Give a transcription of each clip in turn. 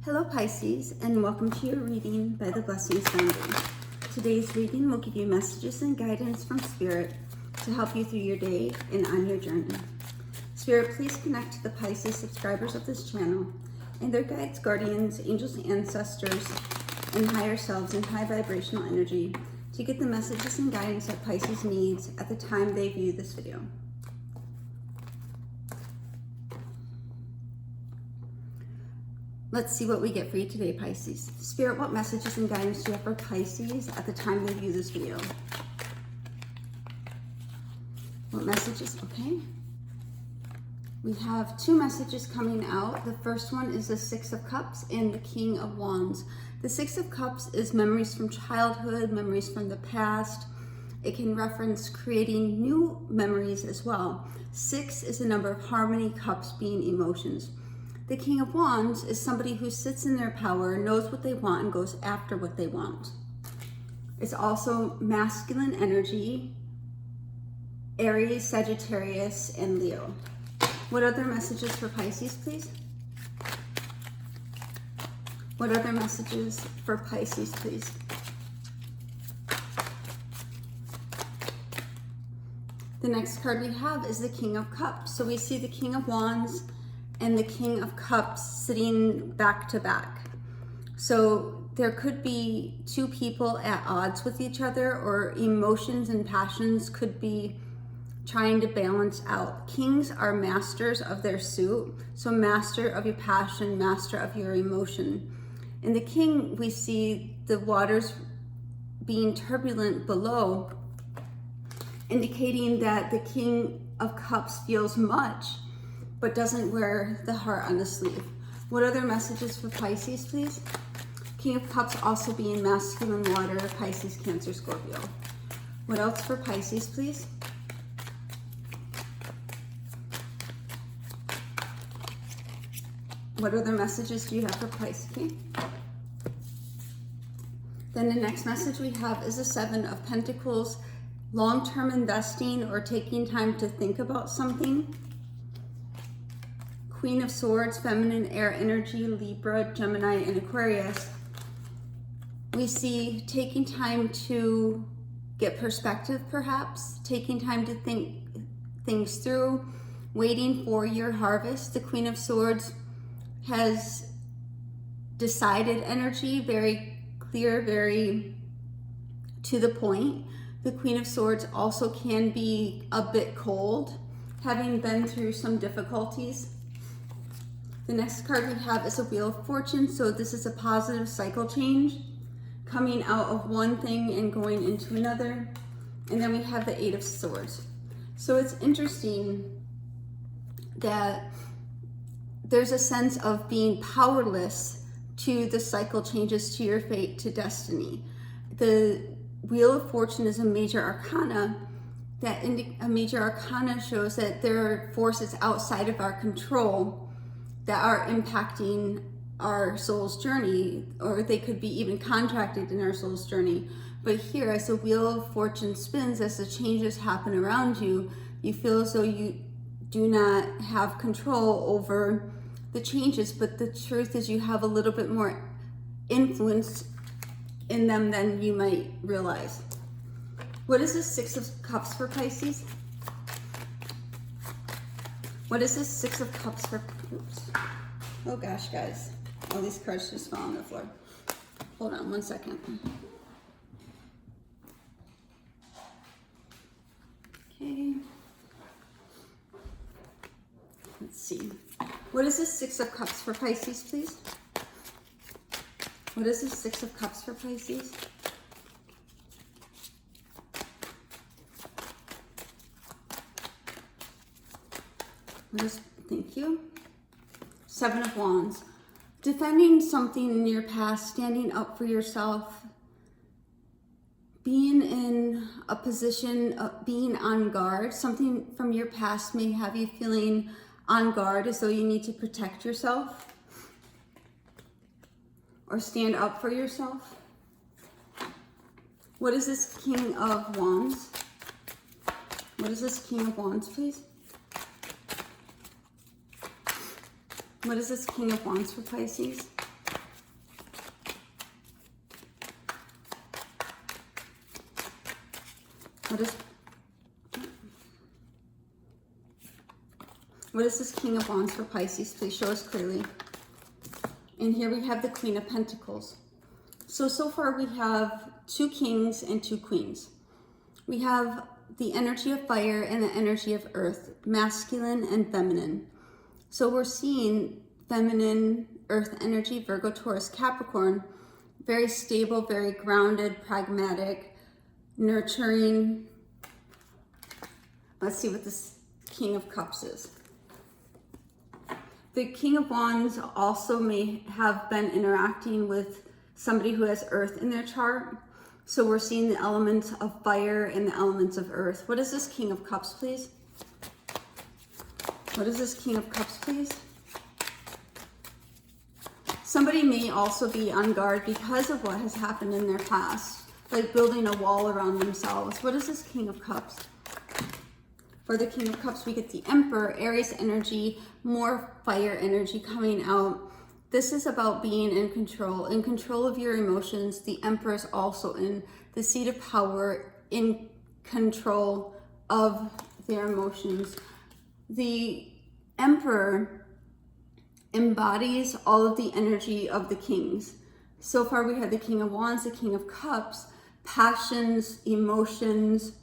Hello Pisces, and welcome to your reading by the Blessings Foundry. Today's reading will give you messages and guidance from Spirit to help you through your day and on your journey. Spirit, please connect to the Pisces subscribers of this channel and their guides, guardians, angels, ancestors, and higher selves in high vibrational energy to get the messages and guidance that Pisces needs at the time they view this video. Let's see what we get for you today, Pisces. Spirit, what messages and guidance do you have for Pisces at the time they view this video? What messages? Okay. We have two messages coming out. The first one is the Six of Cups and the King of Wands. The Six of Cups is memories from childhood, memories from the past. It can reference creating new memories as well. Six is a number of harmony, cups being emotions. The King of Wands is somebody who sits in their power, knows what they want, and goes after what they want. It's also masculine energy, Aries, Sagittarius, and Leo. What other messages for Pisces, please? What other messages for Pisces, please? The next card we have is the King of Cups. So we see the King of Wands and the King of Cups sitting back to back. So there could be two people at odds with each other, or emotions and passions could be trying to balance out. Kings are masters of their suit, so master of your passion, master of your emotion. In the King, we see the waters being turbulent below, indicating that the King of Cups feels much, but doesn't wear the heart on the sleeve. What other messages for Pisces, please? King of Cups also being masculine water, Pisces, Cancer, Scorpio. What else for Pisces, please? What other messages do you have for Pisces? Okay. Then the next message we have is the Seven of Pentacles, long-term investing or taking time to think about something. Queen of Swords, feminine air energy, Libra, Gemini, and Aquarius. We see taking time to get perspective, perhaps, taking time to think things through, waiting for your harvest. The Queen of Swords has decided energy, very clear, very to the point. The Queen of Swords also can be a bit cold, having been through some difficulties. The next card we have is a Wheel of Fortune. So this is a positive cycle change, coming out of one thing and going into another. And then we have the Eight of Swords. So it's interesting that there's a sense of being powerless to the cycle changes, to your fate, to destiny. The Wheel of Fortune is a major arcana. A major arcana shows that there are forces outside of our control that are impacting our soul's journey, or they could be even contracted in our soul's journey. But here, as the Wheel of Fortune spins, as the changes happen around you, you feel as though you do not have control over the changes, but the truth is you have a little bit more influence in them than you might realize. What is the Six of Cups for Pisces? What is this Six of Cups for? Oops. Oh gosh, guys. All these cards just fell on the floor. Hold on one second. Okay. Let's see. What is this Six of Cups for Pisces, please? What is this Six of Cups for Pisces? Thank you. Seven of Wands. Defending something in your past, standing up for yourself, being in a position of being on guard. Something from your past may have you feeling on guard, as though you need to protect yourself or stand up for yourself. What is this King of Wands? What is this King of Wands, please? What is this King of Wands for Pisces? What is this King of Wands for Pisces? Please show us clearly. And here we have the Queen of Pentacles. So far we have 2 kings and 2 queens. We have the energy of fire and the energy of earth, masculine and feminine. So we're seeing feminine earth energy, Virgo, Taurus, Capricorn, very stable, very grounded, pragmatic, nurturing. Let's see what this King of Cups is. The King of Wands also may have been interacting with somebody who has earth in their chart. So we're seeing the elements of fire and the elements of earth. What is this King of Cups, please? What is this King of Cups, please? Somebody may also be on guard because of what has happened in their past, like building a wall around themselves. What is this King of Cups? For the King of Cups, we get the Emperor, Aries energy, more fire energy coming out. This is about being in control of your emotions. The Emperor is also in the seat of power, in control of their emotions. The Emperor embodies all of the energy of the kings. So far we have the King of Wands, the King of Cups, passions, emotions,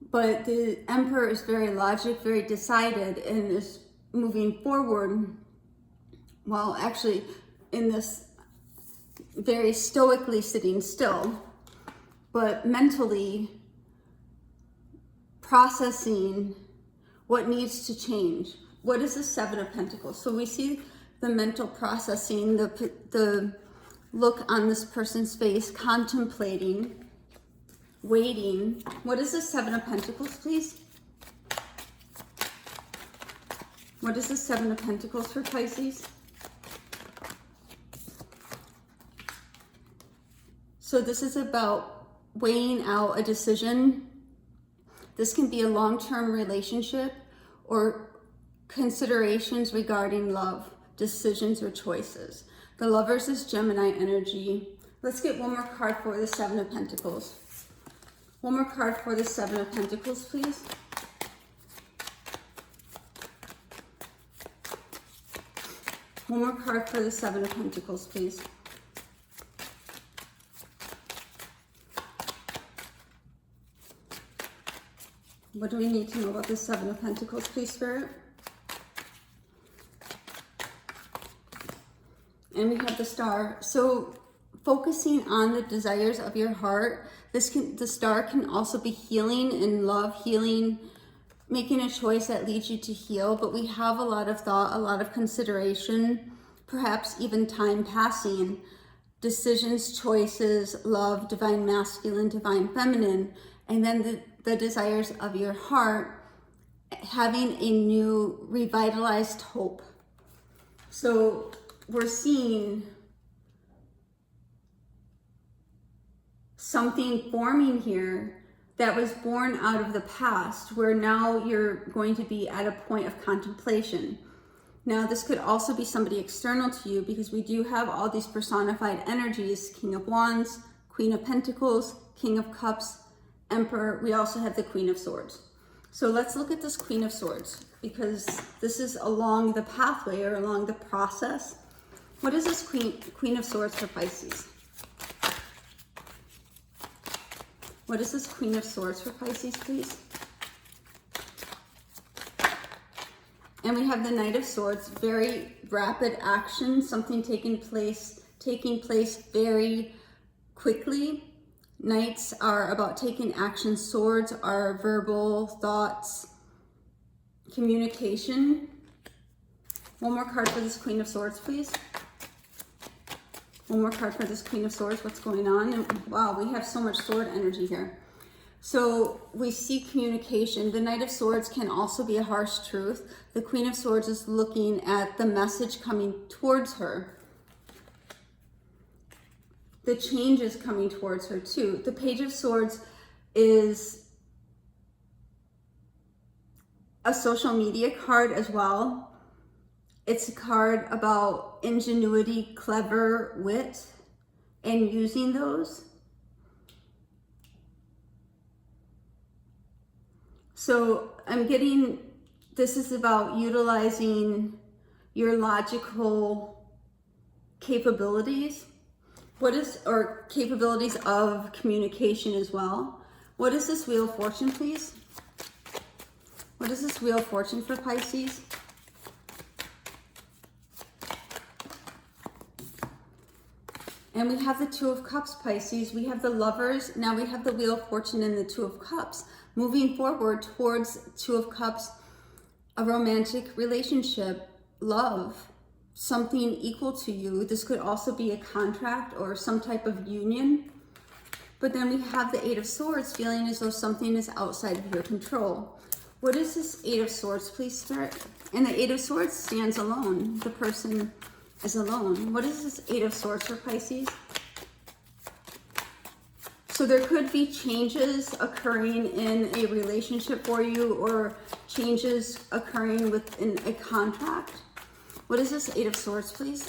but the Emperor is very logic, very decided, and is moving forward. Well, actually, in this very stoically sitting still, but mentally processing what needs to change. What is the Seven of Pentacles? So we see the mental processing, the look on this person's face, contemplating, waiting. What is the Seven of Pentacles, please? What is the Seven of Pentacles for Pisces? So this is about weighing out a decision. This can be a long-term relationship or considerations regarding love, decisions, or choices. The Lovers is Gemini energy. Let's get one more card for the Seven of Pentacles. One more card for the Seven of Pentacles, please. One more card for the Seven of Pentacles, please. What do we need to know about the Seven of Pentacles, please, Spirit? And we have the Star. So focusing on the desires of your heart, the Star can also be healing in love, healing, making a choice that leads you to heal. But we have a lot of thought, a lot of consideration, perhaps even time passing, decisions, choices, love, divine masculine, divine feminine, and then the desires of your heart, having a new revitalized hope. So we're seeing something forming here that was born out of the past, where now you're going to be at a point of contemplation. Now, this could also be somebody external to you, because we do have all these personified energies: King of Wands, Queen of Pentacles, King of Cups, Emperor. We also have the Queen of Swords. So let's look at this Queen of Swords, because this is along the pathway or along the process. What is this Queen of Swords for Pisces? What is this Queen of Swords for Pisces, please? And we have the Knight of Swords, very rapid action, something taking place very quickly. Knights are about taking action. Swords are verbal thoughts, communication. One more card for this Queen of Swords, please. One more card for this Queen of Swords. What's going on? And wow, we have so much sword energy here. So we see communication. The Knight of Swords can also be a harsh truth. The Queen of Swords is looking at the message coming towards her. The change is coming towards her too. The Page of Swords is a social media card as well. It's a card about ingenuity, clever wit, and using those. So I'm getting, this is about utilizing your logical capabilities. Or capabilities of communication as well. What is this Wheel of Fortune, please? What is this Wheel of Fortune for Pisces? And we have the Two of Cups, Pisces. We have the Lovers. Now we have the Wheel of Fortune and the Two of Cups. Moving forward towards Two of Cups, a romantic relationship, love, something equal to you. This could also be a contract or some type of union. But then we have the Eight of Swords, feeling as though something is outside of your control. What is this Eight of Swords, please, Spirit? And the Eight of Swords stands alone. The person is alone. What is this Eight of Swords for Pisces? So there could be changes occurring in a relationship for you, or changes occurring within a contract. What is this Eight of Swords, please?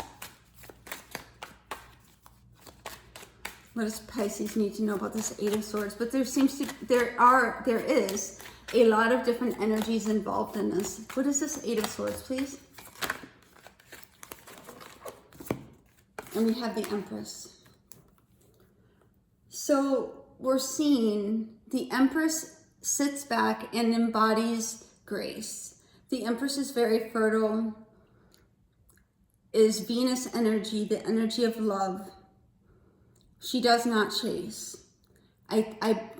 What does Pisces need to know about this Eight of Swords? But there is a lot of different energies involved in this. What is this Eight of Swords, please? And we have the Empress. So we're seeing the Empress sits back and embodies grace. The Empress is very fertile, is Venus energy, the energy of love. She does not chase. I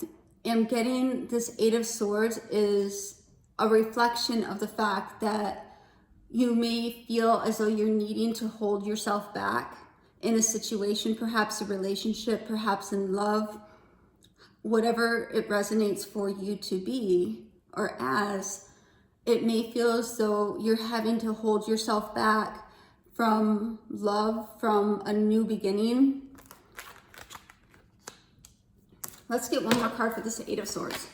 am getting this Eight of Swords is a reflection of the fact that you may feel as though you're needing to hold yourself back in a situation, perhaps a relationship, perhaps in love, whatever it resonates for you to be or as. It may feel as though you're having to hold yourself back from love, from a new beginning. Let's get one more card for this Eight of Swords.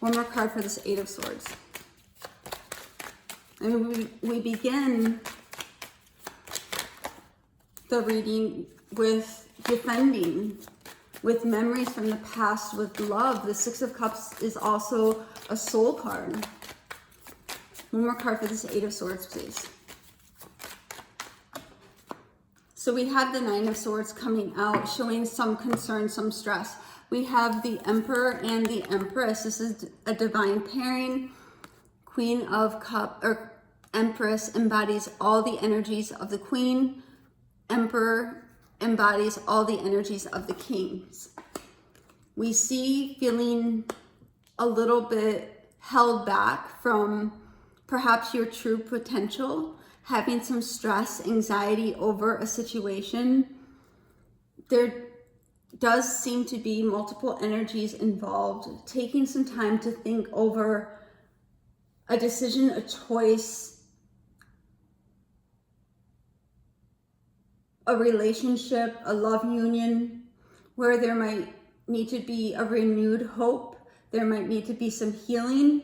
One more card for this Eight of Swords. And we begin the reading with defending, with memories from the past, with love. The Six of Cups is also a soul card. One more card for this Eight of Swords, please. So we have the Nine of Swords coming out, showing some concern, some stress. We have the Emperor and the Empress. This is a divine pairing. Queen of Cups, or Empress, embodies all the energies of the Queen. Emperor embodies all the energies of the Kings. We see feeling a little bit held back from perhaps your true potential, having some stress, anxiety over a situation. There does seem to be multiple energies involved, taking some time to think over a decision, a choice, a relationship, a love union, where there might need to be a renewed hope. There might need to be some healing.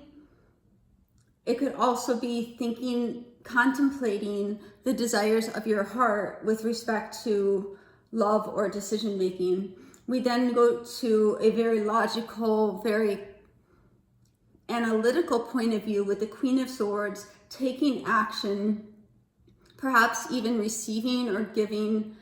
It could also be thinking, contemplating the desires of your heart with respect to love or decision making. We then go to a very logical, very analytical point of view with the Queen of Swords, taking action, perhaps even receiving or giving.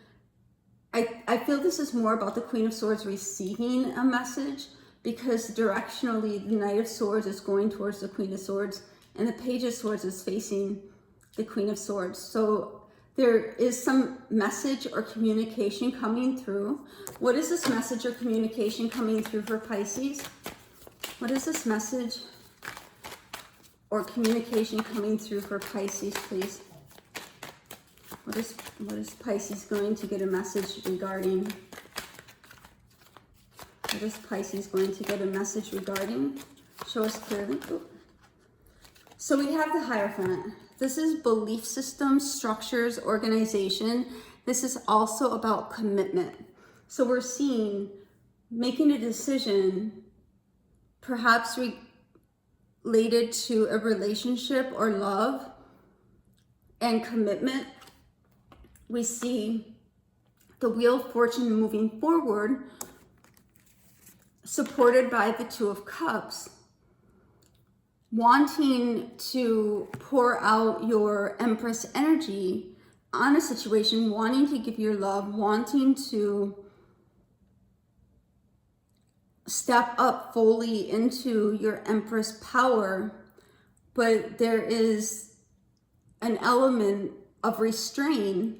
I feel this is more about the Queen of Swords receiving a message, because directionally the Knight of Swords is going towards the Queen of Swords and the Page of Swords is facing the Queen of Swords. So there is some message or communication coming through. What is this message or communication coming through for Pisces? What is this message or communication coming through for Pisces, please? What is Pisces going to get a message regarding? What is Pisces going to get a message regarding? Show us clearly. Ooh. So we have the Hierophant. This is belief systems, structures, organization. This is also about commitment. So we're seeing making a decision, perhaps related to a relationship or love and commitment. We see the Wheel of Fortune moving forward, supported by the Two of Cups. wanting to pour out your Empress energy on a situation, wanting to give your love, wanting to step up fully into your Empress power, but there is an element of restraint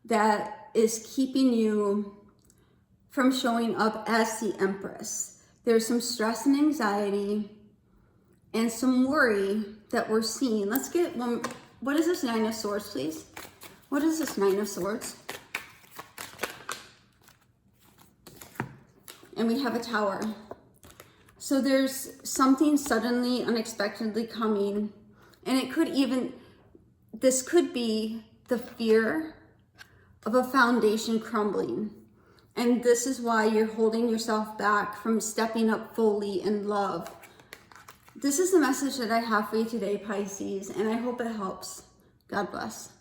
that is keeping you from showing up as the Empress. There's some stress and anxiety and some worry that we're seeing. Let's get one. What is this Nine of Swords, please? What is this Nine of Swords? And we have a Tower. So there's something suddenly, unexpectedly coming. And it could even, this could be the fear of a foundation crumbling. And this is why you're holding yourself back from stepping up fully in love. This is the message that I have for you today, Pisces, and I hope it helps. God bless.